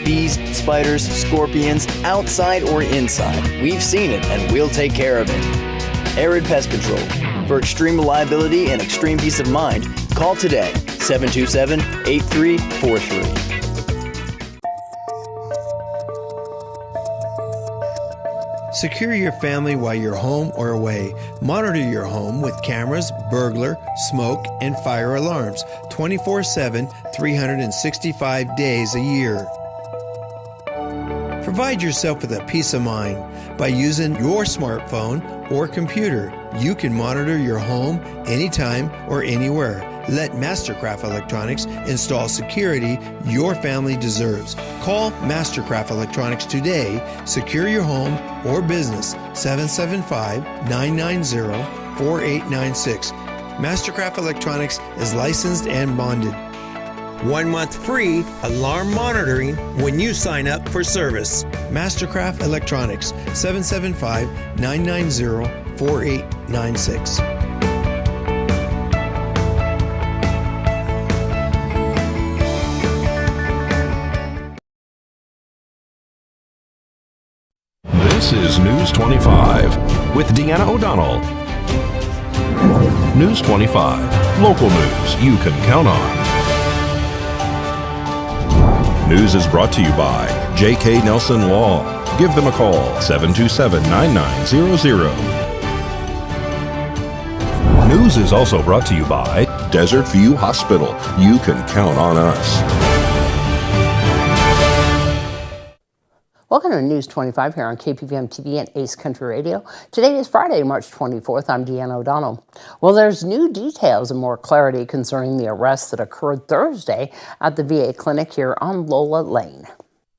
bees, spiders, scorpions, outside or inside. We've seen it and we'll take care of it. Arid Pest Control. For extreme reliability and extreme peace of mind, call today, 727-8343. Secure your family while you're home or away. Monitor your home with cameras, burglar, smoke, and fire alarms 24/7, 365 days a year. Provide yourself with a peace of mind by using your smartphone or computer. You can monitor your home anytime or anywhere. Let Mastercraft Electronics install security your family deserves. Call Mastercraft Electronics today. Secure your home or business, 775-990-4896. Mastercraft Electronics is licensed and bonded. 1 month free alarm monitoring when you sign up for service. Mastercraft Electronics, 775-990-4896. This is News 25 with Deanna O'Donnell. News 25, local news you can count on. News is brought to you by J.K. Nelson Law. Give them a call, 727-9900. News is also brought to you by Desert View Hospital. You can count on us. Welcome to News 25 here on KPVM TV and Ace Country Radio. Today is Friday, March 24th. I'm Deanna O'Donnell. Well, there's new details and more clarity concerning the arrest that occurred Thursday at the VA clinic here on Lola Lane.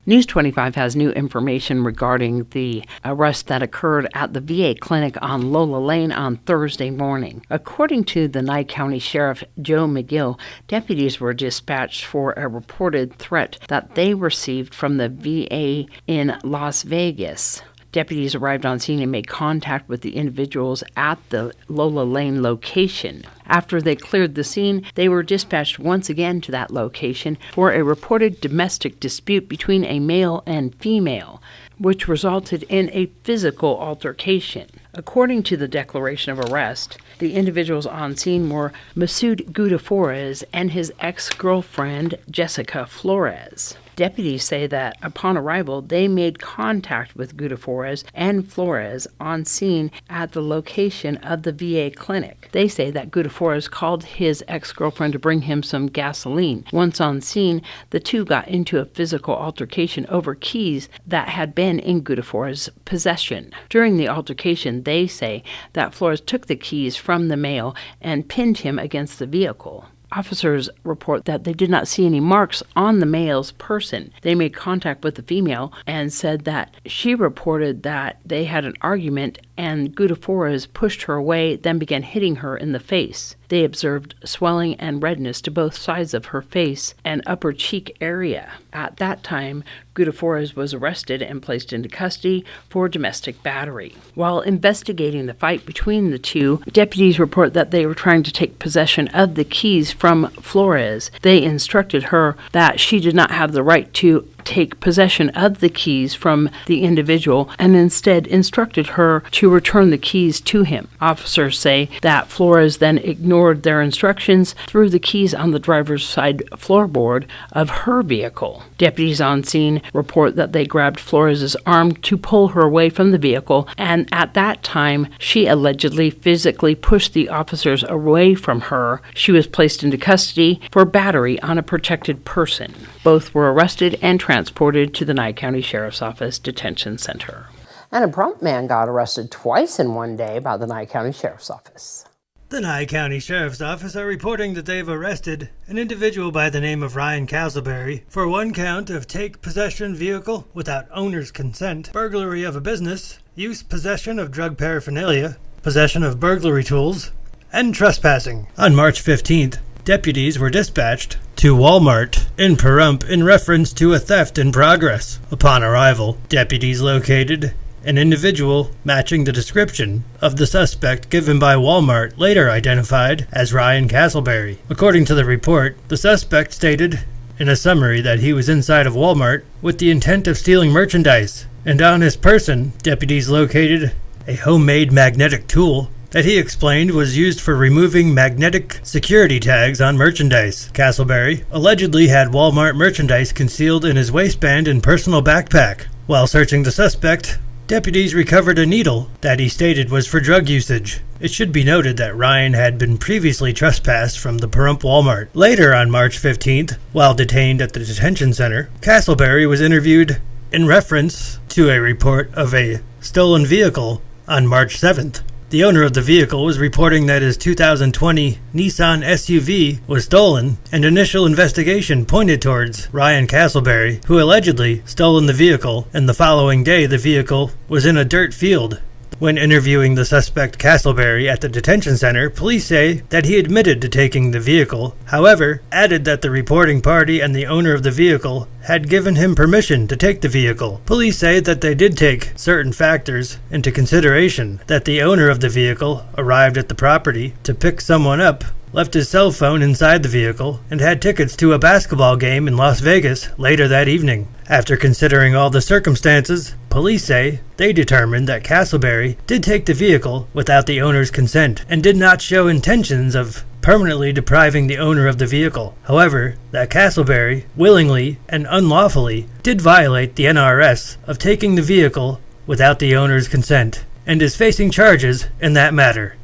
News 25 has new information regarding the arrest that occurred at the VA clinic on Lola Lane on Thursday morning. According to the Nye County Sheriff Joe McGill, deputies were dispatched for a reported threat that they received from the VA in Las Vegas. Deputies arrived on scene and made contact with the individuals at the Lola Lane location. After they cleared the scene, they were dispatched once again to that location for a reported domestic dispute between a male and female, which resulted in a physical altercation. According to the declaration of arrest, the individuals on scene were Masood Gudafores and his ex-girlfriend, Jessica Flores. Deputies say that upon arrival, they made contact with Gudafores and Flores on scene at the location of the VA clinic. They say that Gudafores called his ex-girlfriend to bring him some gasoline. Once on scene, the two got into a physical altercation over keys that had been in Gudafores' possession. During the altercation, they say that Flores took the keys from the male and pinned him against the vehicle. Officers report that they did not see any marks on the male's person. They made contact with the female and said that she reported that they had an argument and Gudafores pushed her away, then began hitting her in the face. They observed swelling and redness to both sides of her face and upper cheek area. At that time, Gudafores was arrested and placed into custody for domestic battery. While investigating the fight between the two, deputies report that they were trying to take possession of the keys from Flores. They instructed her that she did not have the right to take possession of the keys from the individual and instead instructed her to return the keys to him. Officers say that Flores then ignored their instructions, threw the keys on the driver's side floorboard of her vehicle. Deputies on scene report that they grabbed Flores' arm to pull her away from the vehicle, and at that time, she allegedly physically pushed the officers away from her. She was placed into custody for battery on a protected person. Both were arrested and transported to the Nye County Sheriff's Office Detention Center. And a prompt man got arrested twice in one day by the Nye County Sheriff's Office. The Nye County Sheriff's Office are reporting that they've arrested an individual by the name of Ryan Castleberry for one count of take possession vehicle without owner's consent, burglary of a business, use possession of drug paraphernalia, possession of burglary tools, and trespassing. On March 15th, deputies were dispatched to Walmart in Pahrump in reference to a theft in progress. Upon arrival, deputies located an individual matching the description of the suspect given by Walmart, later identified as Ryan Castleberry. According to the report, the suspect stated in a summary that he was inside of Walmart with the intent of stealing merchandise, and on his person, deputies located a homemade magnetic tool that he explained was used for removing magnetic security tags on merchandise. Castleberry allegedly had Walmart merchandise concealed in his waistband and personal backpack. While searching the suspect, deputies recovered a needle that he stated was for drug usage. It should be noted that Ryan had been previously trespassed from the Pahrump Walmart. Later on March 15th, while detained at the detention center, Castleberry was interviewed in reference to a report of a stolen vehicle on March 7th. The owner of the vehicle was reporting that his 2020 Nissan SUV was stolen, and initial investigation pointed towards Ryan Castleberry, who allegedly stolen the vehicle, and the following day the vehicle was in a dirt field. When interviewing the suspect Castleberry at the detention center, police say that he admitted to taking the vehicle, however, added that the reporting party and the owner of the vehicle had given him permission to take the vehicle. Police say that they did take certain factors into consideration, that the owner of the vehicle arrived at the property to pick someone up, left his cell phone inside the vehicle, and had tickets to a basketball game in Las Vegas later that evening. After considering all the circumstances, police say they determined that Castleberry did take the vehicle without the owner's consent and did not show intentions of permanently depriving the owner of the vehicle. However, that Castleberry willingly and unlawfully did violate the NRS of taking the vehicle without the owner's consent and is facing charges in that matter.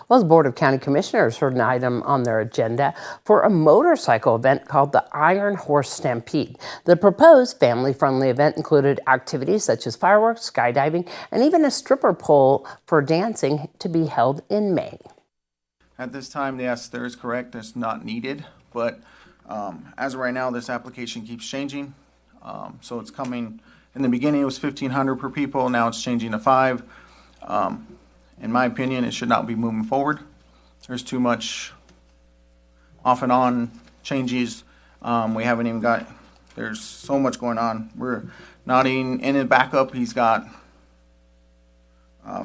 Well, the Board of County Commissioners heard an item on their agenda for a motorcycle event called the Iron Horse Stampede. The proposed family-friendly event included activities such as fireworks, skydiving, and even a stripper pole for dancing to be held in May. At this time, yes, there is correct. It's not needed, but as of right now, this application keeps changing. So it's coming. In the beginning, it was $1,500 per people. Now it's changing to $5,000. In my opinion, it should not be moving forward. There's too much off and on changes. We haven't even got, there's so much going on. We're not even in his backup. He's got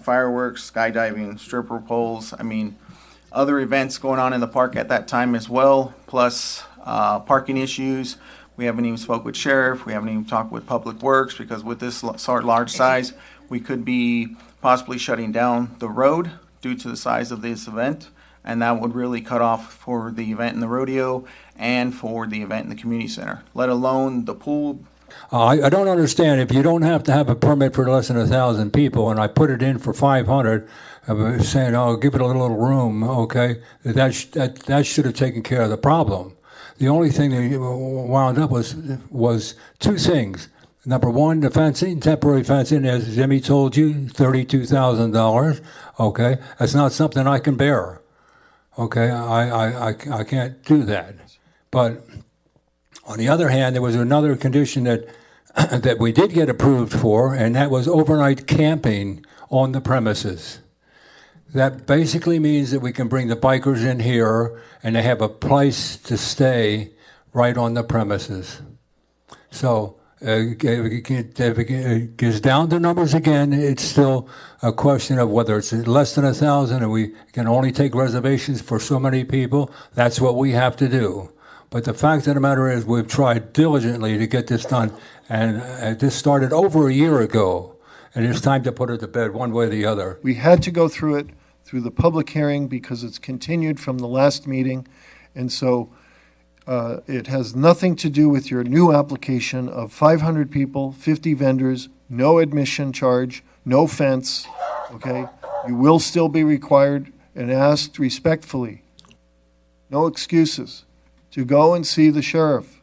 fireworks, skydiving, stripper poles. I mean, other events going on in the park at that time as well, plus parking issues. We haven't even spoke with sheriff. We haven't even talked with public works, because with this sort of large size, we could be possibly shutting down the road due to the size of this event, and that would really cut off for the event in the rodeo and for the event in the community center, let alone the pool. I don't understand. If you don't have to have a permit for less than 1,000 people, and I put it in for 500, saying, "Oh, give it a little room," okay, that should have taken care of the problem. The only thing that wound up was two things. Number one, the fencing, temporary fencing, as Jimmy told you, $32,000. Okay, that's not something I can bear. Okay, I can't do that. But on the other hand, there was another condition that that we did get approved for, and that was overnight camping on the premises. That basically means that we can bring the bikers in here, and they have a place to stay right on the premises. So if it gets down to numbers again, it's still a question of whether it's less than 1,000 and we can only take reservations for so many people. That's what we have to do. But the fact of the matter is, we've tried diligently to get this done, and this started over a year ago, and it's time to put it to bed one way or the other. We had to go through it, through the public hearing, because it's continued from the last meeting, and so it has nothing to do with your new application of 500 people, 50 vendors, no admission charge, no fence, okay? You will still be required and asked respectfully, no excuses, to go and see the sheriff,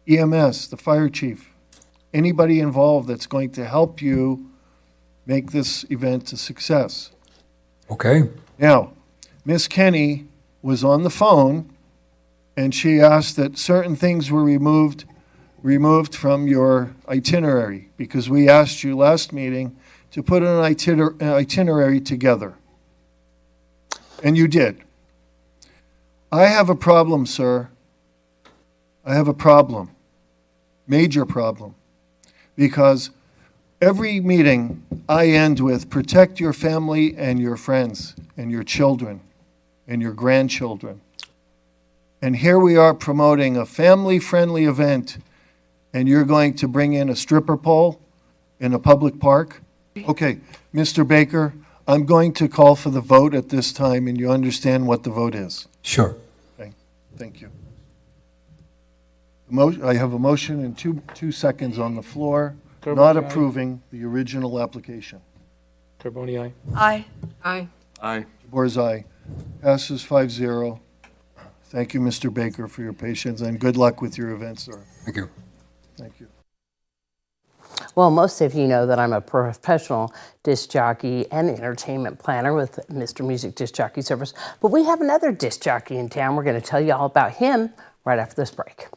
EMS, the fire chief, anybody involved that's going to help you make this event a success. Okay. Now, Miss Kenny was on the phone, and she asked that certain things were removed from your itinerary, because we asked you last meeting to put an itinerary together. And you did. I have a problem, sir. I have a problem. Major problem. Because every meeting I end with, protect your family and your friends and your children and your grandchildren. And here we are promoting a family-friendly event, and you're going to bring in a stripper pole in a public park? Okay, Mr. Baker, I'm going to call for the vote at this time, and you understand what the vote is. Sure. Thank you. I have a motion and two seconds on the floor, not approving the original application. Carboni, aye. Aye. Aye. Aye. DeBoer's aye. Passes 5-0. Thank you, Mr. Baker, for your patience, and good luck with your event, sir. Thank you. Thank you. Well, most of you know that I'm a professional disc jockey and entertainment planner with Mr. Music Disc Jockey Service. But we have another disc jockey in town. We're going to tell you all about him right after this break.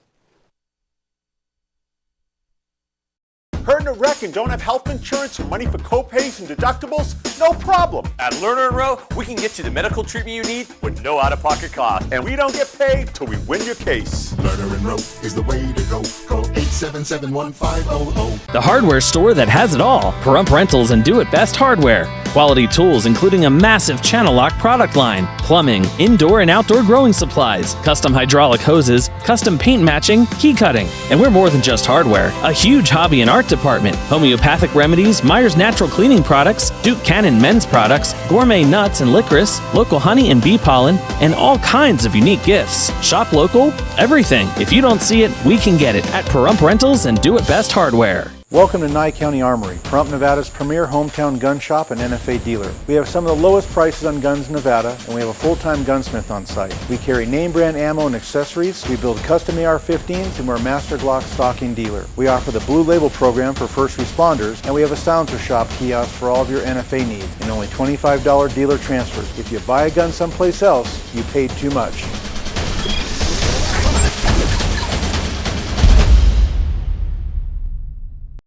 Hurt in a wreck and don't have health insurance or money for co-pays and deductibles? No problem. At Lerner & Rowe, we can get you the medical treatment you need with no out-of-pocket cost. And we don't get paid till we win your case. Lerner & Rowe is the way to go. Call 877-1500. The hardware store that has it all. Pahrump Rentals and Do It Best Hardware. Quality tools including a massive channel lock product line, plumbing, indoor and outdoor growing supplies, custom hydraulic hoses, custom paint matching, key cutting. And we're more than just hardware. A huge hobby and art department, homeopathic remedies, Myers Natural Cleaning Products, Duke Cannon men's products, gourmet nuts and licorice, local honey and bee pollen, and all kinds of unique gifts. Shop local, everything. If you don't see it, we can get it at Pahrump Rentals and Do It Best Hardware. Welcome to Nye County Armory, Pahrump, Nevada's premier hometown gun shop and NFA dealer. We have some of the lowest prices on guns in Nevada, and we have a full-time gunsmith on site. We carry name brand ammo and accessories. We build custom AR-15s, and we're a Master Glock stocking dealer. We offer the Blue Label program for first responders, and we have a silencer shop kiosk for all of your NFA needs, and only $25 dealer transfers. If you buy a gun someplace else, you paid too much.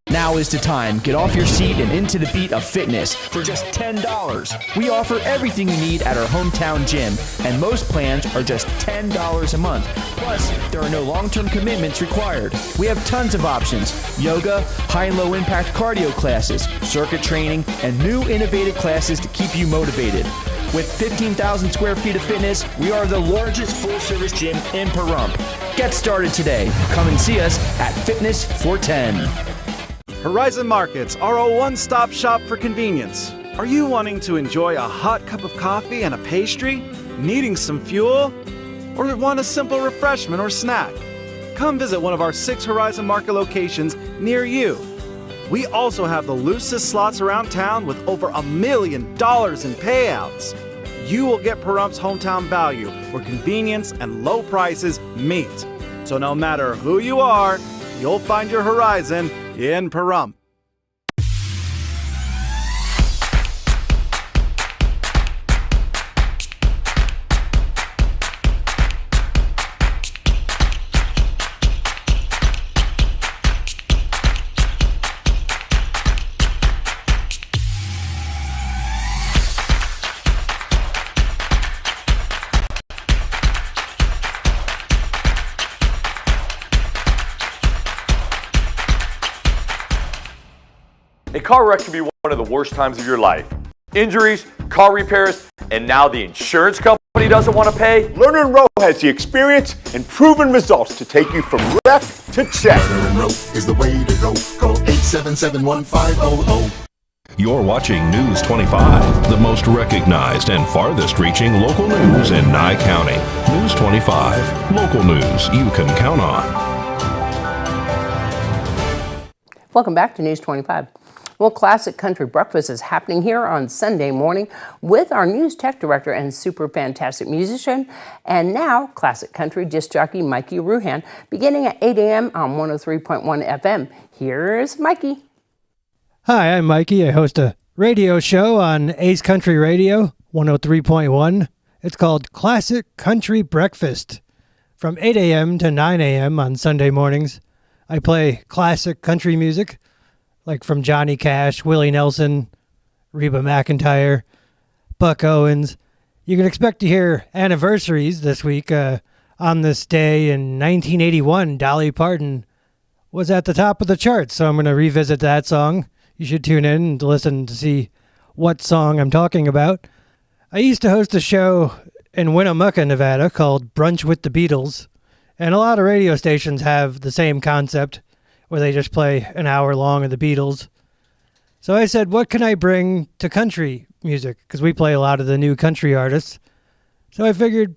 Now is the time. Get off your seat and into the beat of fitness for just $10. We offer everything you need at our hometown gym, and most plans are just $10 a month. Plus, there are no long-term commitments required. We have tons of options: yoga, high and low impact cardio classes, circuit training, and new innovative classes to keep you motivated. With 15,000 square feet of fitness, we are the largest full-service gym in Pahrump. Get started today. Come and see us at Fitness 410. Horizon Markets are a one-stop shop for convenience. Are you wanting to enjoy a hot cup of coffee and a pastry? Needing some fuel? Or want a simple refreshment or snack? Come visit one of our 6 Horizon Market locations near you. We also have the loosest slots around town with over $1 million in payouts. You will get Pahrump's hometown value where convenience and low prices meet. So no matter who you are, you'll find your Horizon in Pahrump. A car wreck can be one of the worst times of your life. Injuries, car repairs, and now the insurance company doesn't want to pay? Lerner & Rowe has the experience and proven results to take you from wreck to check. Lerner & Rowe is the way to go. Call 877-1500. You're watching News 25, the most recognized and farthest reaching local news in Nye County. News 25, local news you can count on. Welcome back to News 25. Well, Classic Country Breakfast is happening here on Sunday morning with our news tech director and super fantastic musician, and now Classic Country disc jockey Mikey Ruhan, beginning at 8 a.m. on 103.1 FM. Here's Mikey. Hi, I'm Mikey. I host a radio show on Ace Country Radio, 103.1. It's called Classic Country Breakfast. From 8 a.m. to 9 a.m. on Sunday mornings, I play classic country music, like from Johnny Cash, Willie Nelson, Reba McEntire, Buck Owens. You can expect to hear anniversaries this week. On this day in 1981, Dolly Parton was at the top of the charts, so I'm going to revisit that song. You should tune in and listen to see what song I'm talking about. I used to host a show in Winnemucca, Nevada called Brunch with the Beatles. And a lot of radio stations have the same concept where they just play an hour long of the Beatles. So I said, what can I bring to country music? Because we play a lot of the new country artists. So I figured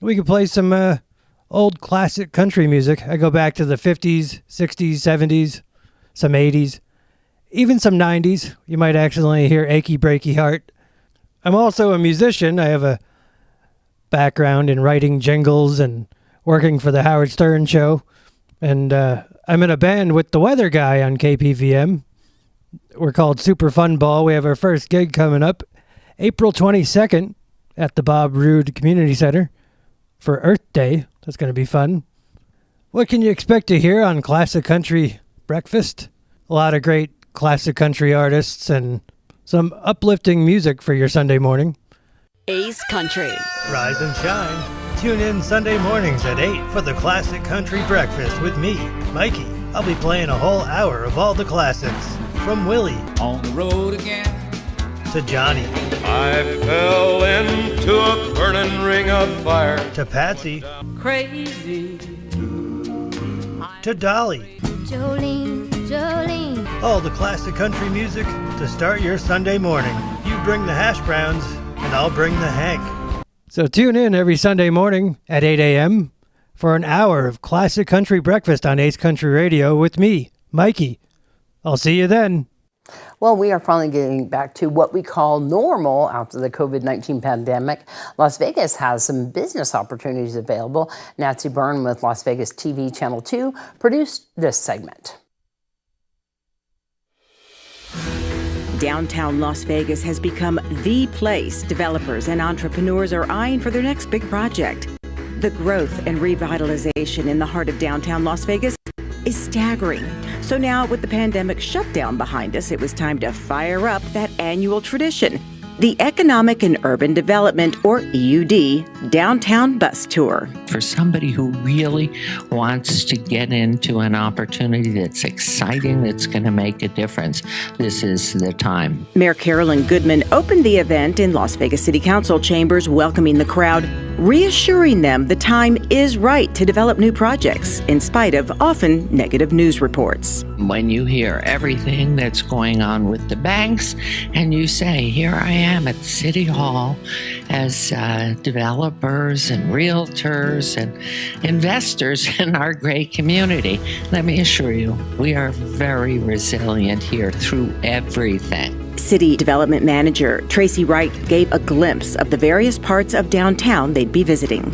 we could play some old classic country music. I go back to the 50s, 60s, 70s, some 80s, even some 90s. You might accidentally hear Achy Breaky Heart. I'm also a musician. I have a background in writing jingles and working for the Howard Stern Show. And I'm in a band with the weather guy on KPVM. We're called Super Fun Ball. We have our first gig coming up April 22nd at the Bob Roode Community Center for Earth Day. That's going to be fun. What can you expect to hear on Classic Country Breakfast? A lot of great classic country artists and some uplifting music for your Sunday morning. Ace Country. Rise and shine. Tune in Sunday mornings at 8 for the Classic Country Breakfast with me, Mikey. I'll be playing a whole hour of all the classics. From Willie. On the road again. To Johnny. I fell into a burning ring of fire. To Patsy. Crazy. To Dolly. Jolene, Jolene. All the classic country music to start your Sunday morning. You bring the hash browns, and I'll bring the Hank. So tune in every Sunday morning at 8 a.m. for an hour of classic country breakfast on Ace Country Radio with me, Mikey. I'll see you then. Well, we are finally getting back to what we call normal after the COVID-19 pandemic. Las Vegas has some business opportunities available. Nancy Byrne with Las Vegas TV Channel 2 produced this segment. Downtown Las Vegas has become the place developers and entrepreneurs are eyeing for their next big project. The growth and revitalization in the heart of downtown Las Vegas is staggering. So now, with the pandemic shutdown behind us, it was time to fire up that annual tradition, the Economic and Urban Development, or EUD, Downtown Bus Tour. For somebody who really wants to get into an opportunity that's exciting, that's going to make a difference, this is the time. Mayor Carolyn Goodman opened the event in Las Vegas City Council chambers, welcoming the crowd, reassuring them the time is right to develop new projects, in spite of often negative news reports. When you hear everything that's going on with the banks, and you say, here I am at City Hall as developers and realtors and investors in our great community, let me assure you, we are very resilient here through everything. City Development Manager Tracy Wright gave a glimpse of the various parts of downtown they'd be visiting.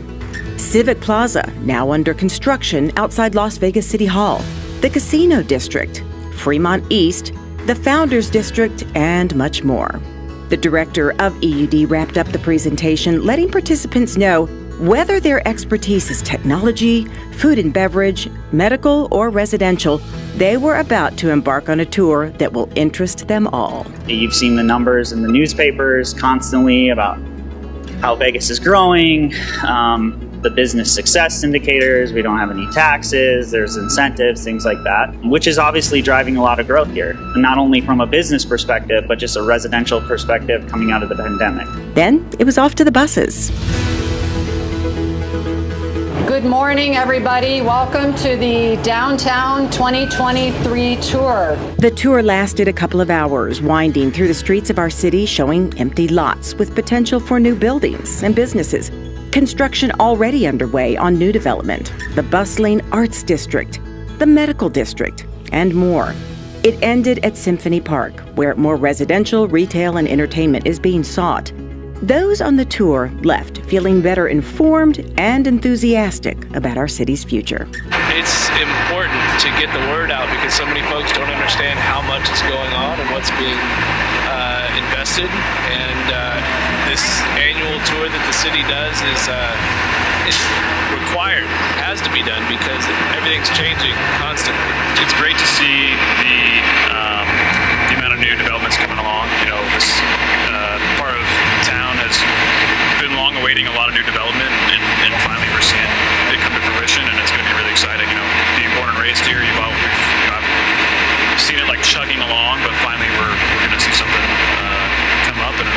Civic Plaza, now under construction outside Las Vegas City Hall, the Casino District, Fremont East, the Founders District, and much more. The director of EUD wrapped up the presentation, letting participants know whether their expertise is technology, food and beverage, medical, or residential, they were about to embark on a tour that will interest them all. You've seen the numbers in the newspapers constantly about how Vegas is growing, the business success indicators, we don't have any taxes, there's incentives, things like that, which is obviously driving a lot of growth here. And not only from a business perspective, but just a residential perspective coming out of the pandemic. Then it was off to the buses. Good morning, everybody. Welcome to the Downtown 2023 tour. The tour lasted a couple of hours, winding through the streets of our city, showing empty lots with potential for new buildings and businesses. Construction already underway on new development, the bustling Arts District, the Medical District, and more. It ended at Symphony Park, where more residential, retail, and entertainment is being sought. Those on the tour left feeling better informed and enthusiastic about our city's future. It's important to get the word out because so many folks don't understand how much is going on and what's being invested. And this annual tour that the city does is required, has to be done because everything's changing constantly. It's great to see the amount of new developments coming along. You know, this part of town has been long awaiting a lot of new development, and finally we're seeing it come to fruition, and it's going to be really exciting. You know, being born and raised here, we've seen it like chugging along, but finally we're going to see something come up, and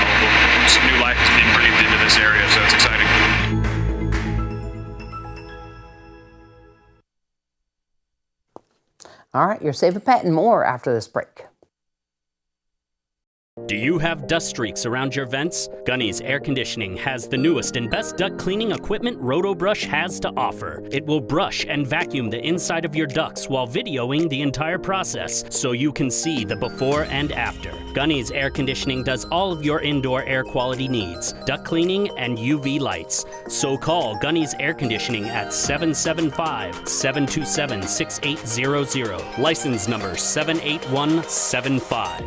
some new life is being breathed into this area, so it's exciting. All right, your Save a Pet and more after this break. Do you have dust streaks around your vents? Gunny's Air Conditioning has the newest and best duct cleaning equipment RotoBrush has to offer. It will brush and vacuum the inside of your ducts while videoing the entire process so you can see the before and after. Gunny's Air Conditioning does all of your indoor air quality needs, duct cleaning and UV lights. So call Gunny's Air Conditioning at 775-727-6800. License number 78175.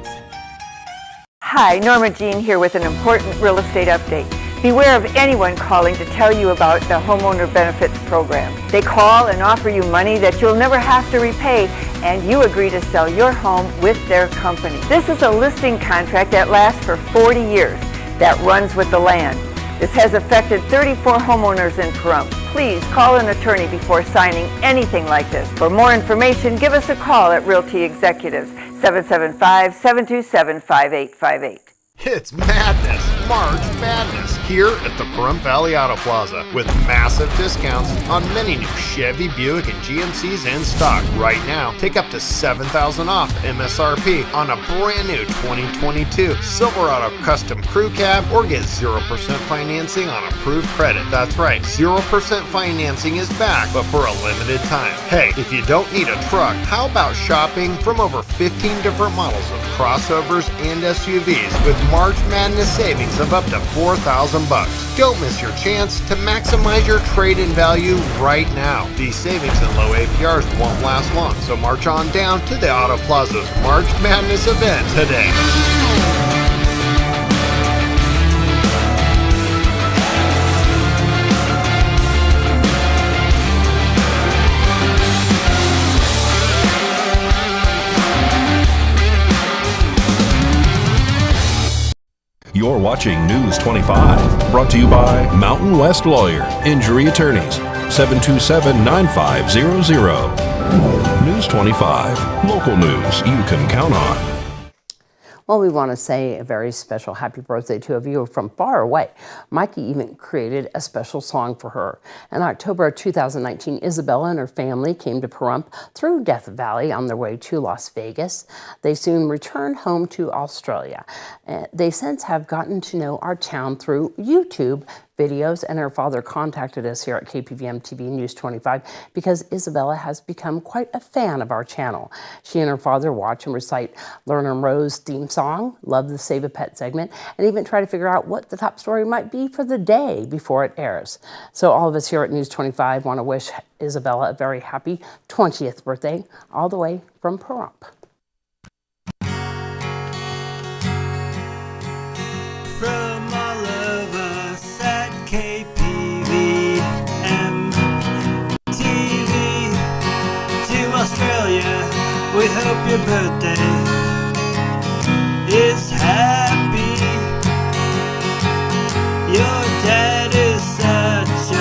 Hi, Norma Jean here with an important real estate update. Beware of anyone calling to tell you about the homeowner benefits program. They call and offer you money that you'll never have to repay, and you agree to sell your home with their company. This is a listing contract that lasts for 40 years, that runs with the land. This has affected 34 homeowners in Pahrump. Please call an attorney before signing anything like this. For more information, give us a call at Realty Executives, 775-727-5858. It's madness, March Madness, here at the Pahrump Valley Auto Plaza with massive discounts on many new Chevy, Buick, and GMCs in stock. Right now, take up to $7,000 off MSRP on a brand new 2022 Silverado Custom Crew Cab or get 0% financing on approved credit. That's right, 0% financing is back, but for a limited time. Hey, if you don't need a truck, how about shopping from over 15 different models of crossovers and SUVs with March Madness savings of up to $4,000. Don't miss your chance to maximize your trade-in value right now. These savings and low APRs won't last long, so march on down to the Auto Plaza's March Madness event today. You're watching News 25, brought to you by Mountain West Lawyer, Injury Attorneys, 727-9500. News 25, local news you can count on. Well, we want to say a very special happy birthday to a viewer from far away. Mikey even created a special song for her. In October of 2019, Isabella and her family came to Pahrump through Death Valley on their way to Las Vegas. They soon returned home to Australia. They since have gotten to know our town through YouTube videos, and her father contacted us here at KPVM TV News 25 because Isabella has become quite a fan of our channel. She and her father watch and recite Lerner Rose theme song, love the Save a Pet segment, and even try to figure out what the top story might be for the day before it airs. So all of us here at News 25 want to wish Isabella a very happy 20th birthday, all the way from Pahrump. From all of us at KPVM TV to Australia, we hope your birthday is happy. Your dad is such a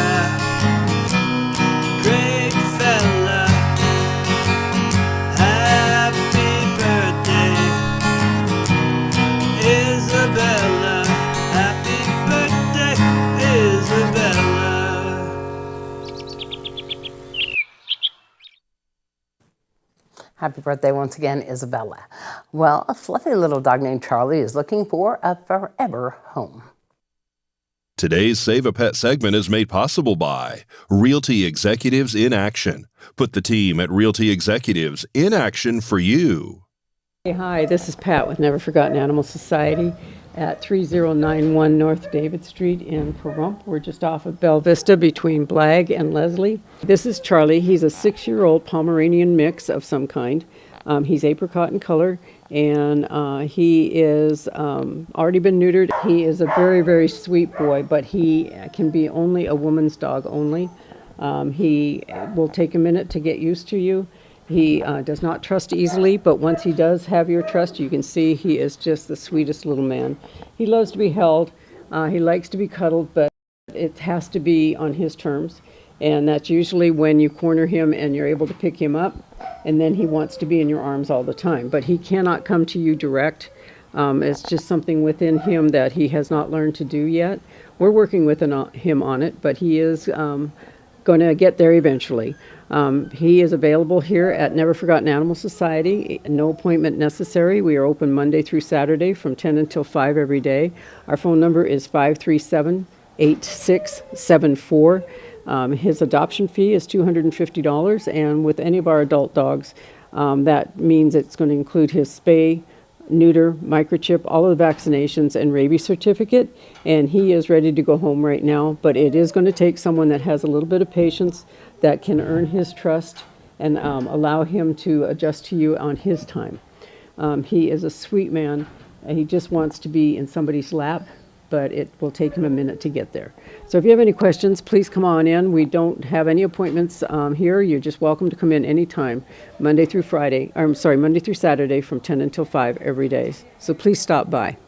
great fella. Happy birthday, Isabella. Happy birthday, Isabella. Happy birthday once again, Isabella. Well, a fluffy little dog named Charlie is looking for a forever home. Today's Save a Pet segment is made possible by Realty Executives in Action. Put the team at Realty Executives in action for you. Hey, hi, this is Pat with Never Forgotten Animal Society at 3091 North David Street in Pahrump. We're just off of Bella Vista between Blag and Leslie. This is Charlie. He's a 6-year-old Pomeranian mix of some kind. He's apricot in color, and he is already been neutered. He is a very, very sweet boy, but he can be only a woman's dog only. He will take a minute to get used to you. He does not trust easily, but once he does have your trust, you can see he is just the sweetest little man. He loves to be held. He likes to be cuddled, but it has to be on his terms. And that's usually when you corner him and you're able to pick him up, and then he wants to be in your arms all the time. But he cannot come to you direct. It's just something within him that he has not learned to do yet. We're working with him on it, but he is going to get there eventually. He is available here at Never Forgotten Animal Society. No appointment necessary. We are open Monday through Saturday from 10 until 5 every day. Our phone number is 537-8674. His adoption fee is $250, and with any of our adult dogs, that means it's going to include his spay, neuter, microchip, all of the vaccinations, and rabies certificate. And he is ready to go home right now, but it is going to take someone that has a little bit of patience, that can earn his trust and allow him to adjust to you on his time. He is a sweet man, and he just wants to be in somebody's lap, but it will take him a minute to get there. So if you have any questions, please come on in. We don't have any appointments here. You're just welcome to come in anytime, Monday through Saturday from 10 until 5 every day. So please stop by.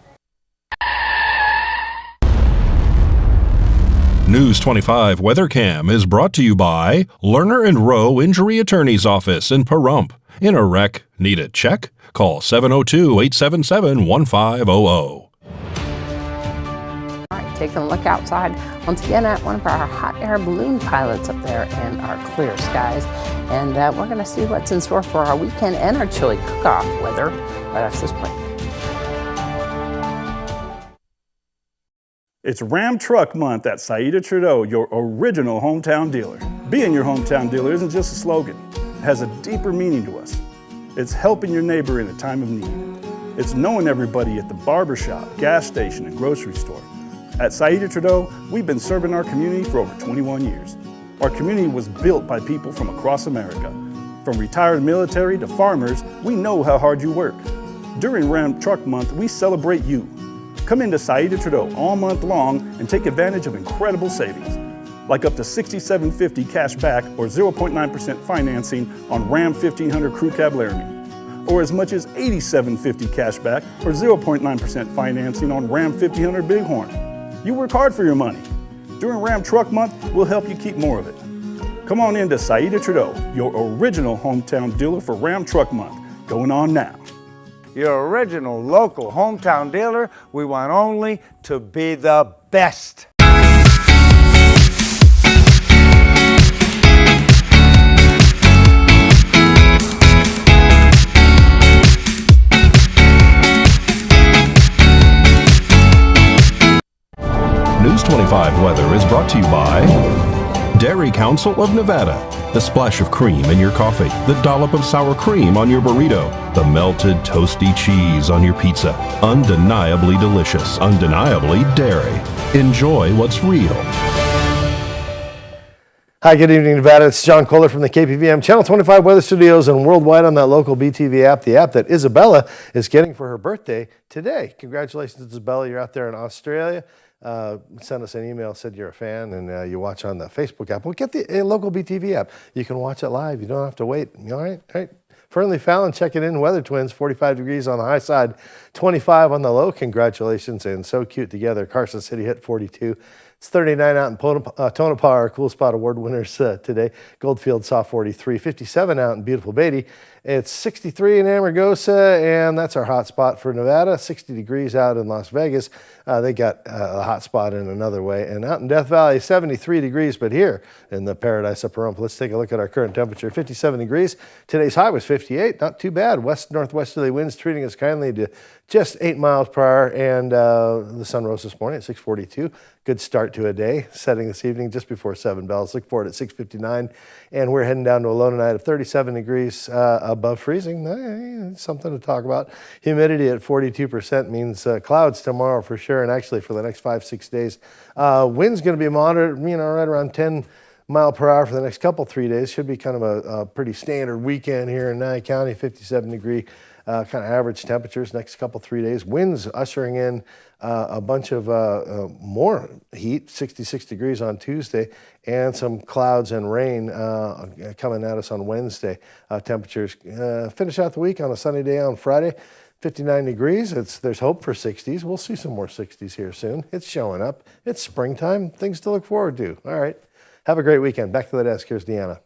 News 25 WeatherCam is brought to you by Lerner and Rowe Injury Attorney's Office in Pahrump. In a wreck, need a check? Call 702-877-1500. Taking a look outside once again at one of our hot air balloon pilots up there in our clear skies. And we're going to see what's in store for our weekend and our chili cook-off weather right after this break. It's Ram Truck Month at Saida Trudeau, your original hometown dealer. Being your hometown dealer isn't just a slogan. It has a deeper meaning to us. It's helping your neighbor in a time of need. It's knowing everybody at the barber shop, gas station, and grocery store. At Saida Trudeau, we've been serving our community for over 21 years. Our community was built by people from across America. From retired military to farmers, we know how hard you work. During Ram Truck Month, we celebrate you. Come into Saida Trudeau all month long and take advantage of incredible savings, like up to $67.50 cash back or 0.9% financing on Ram 1500 Crew Cab Laramie, or as much as $87.50 cash back or 0.9% financing on Ram 1500 Bighorn. You work hard for your money. During Ram Truck Month, we'll help you keep more of it. Come on in to Saida Trudeau, your original hometown dealer for Ram Truck Month, going on now. Your original local hometown dealer, we want only to be the best. News 25 weather is brought to you by Dairy Council of Nevada. The splash of cream in your coffee, the dollop of sour cream on your burrito, the melted toasty cheese on your pizza. Undeniably delicious, undeniably dairy. Enjoy what's real. Hi, good evening, Nevada. It's John Kohler from the KPVM Channel 25 Weather Studios and worldwide on that local BTV app, the app that Isabella is getting for her birthday today. Congratulations, Isabella. You're out there in Australia. Send us an email, said you're a fan, and you watch on the Facebook app. Well, get the local BTV app. You can watch it live. You don't have to wait. All right? All right. Fernley Fallon checking in. Weather Twins, 45 degrees on the high side, 25 on the low. Congratulations, and so cute together. Carson City hit 42. It's 39 out in Tonopah, our Cool Spot Award winners today. Goldfield saw 43. 57 out in beautiful Beatty. It's 63 in Amargosa, and that's our hot spot for Nevada. 60 degrees out in Las Vegas. They got a hot spot in another way. And out in Death Valley, 73 degrees, but here in the paradise of Pahrump, let's take a look at our current temperature. 57 degrees. Today's high was 58. Not too bad. West-northwesterly winds treating us kindly to just 8 miles per hour, and the sun rose this morning at 6:42. Good start to a day, setting this evening just before 7 bells. Look for it at 6:59, and we're heading down to a low tonight of 37 degrees above freezing. Something to talk about. Humidity at 42% means clouds tomorrow for sure, and actually for the next 5-6 days. Wind's going to be moderate, right around 10 mile per hour for the next three days. Should be kind of a pretty standard weekend here in Nye County. 57 degree kind of average temperatures next 3 days. Winds ushering in a bunch of more heat, 66 degrees on Tuesday, and some clouds and rain coming at us on Wednesday. Temperatures finish out the week on a sunny day on Friday. 59 degrees. There's hope for 60s. We'll see some more 60s here soon. It's showing up. It's springtime. Things to look forward to. All right. Have a great weekend. Back to the desk. Here's Deanna.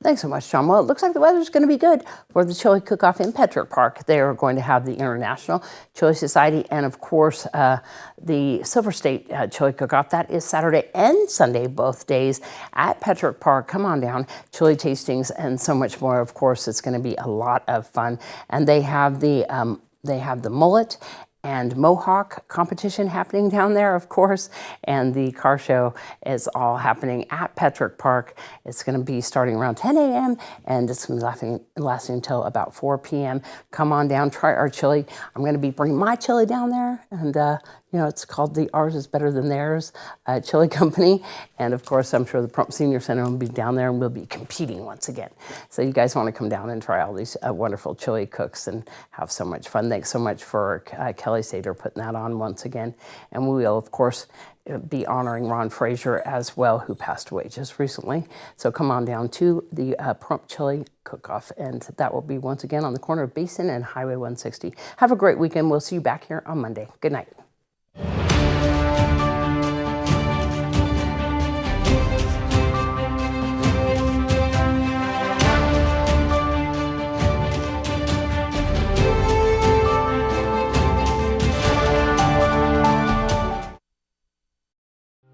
Thanks so much, John. Well, it looks like the weather's going to be good for the Chili Cook-Off in Petrick Park. They are going to have the International Chili Society and, of course, the Silver State Chili Cook-Off. That is Saturday and Sunday, both days at Petrick Park. Come on down, chili tastings and so much more. Of course, it's going to be a lot of fun. And they have the mullet and Mohawk competition happening down there, of course, and the car show is all happening at Petrick Park. It's going to be starting around 10 a.m. and it's going to be lasting until about 4 p.m. Come on down, try our chili. I'm going to be bringing my chili down there, and it's called the Ours is Better Than Theirs Chili Company. And of course, I'm sure the Pahrump Senior Center will be down there and we'll be competing once again. So you guys want to come down and try all these wonderful chili cooks and have so much fun. Thanks so much for Kelly Sater putting that on once again. And we will, of course, be honoring Ron Frazier as well, who passed away just recently. So come on down to the Pahrump Chili Cook-Off, and that will be once again on the corner of Basin and Highway 160. Have a great weekend. We'll see you back here on Monday. Good night.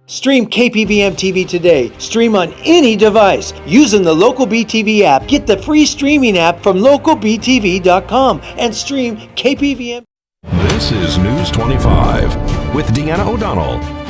Stream KPVM TV today. Stream on any device using the Local BTV app. Get the free streaming app from localbtv.com and stream KPVM. This is News 25 with Deanna O'Donnell.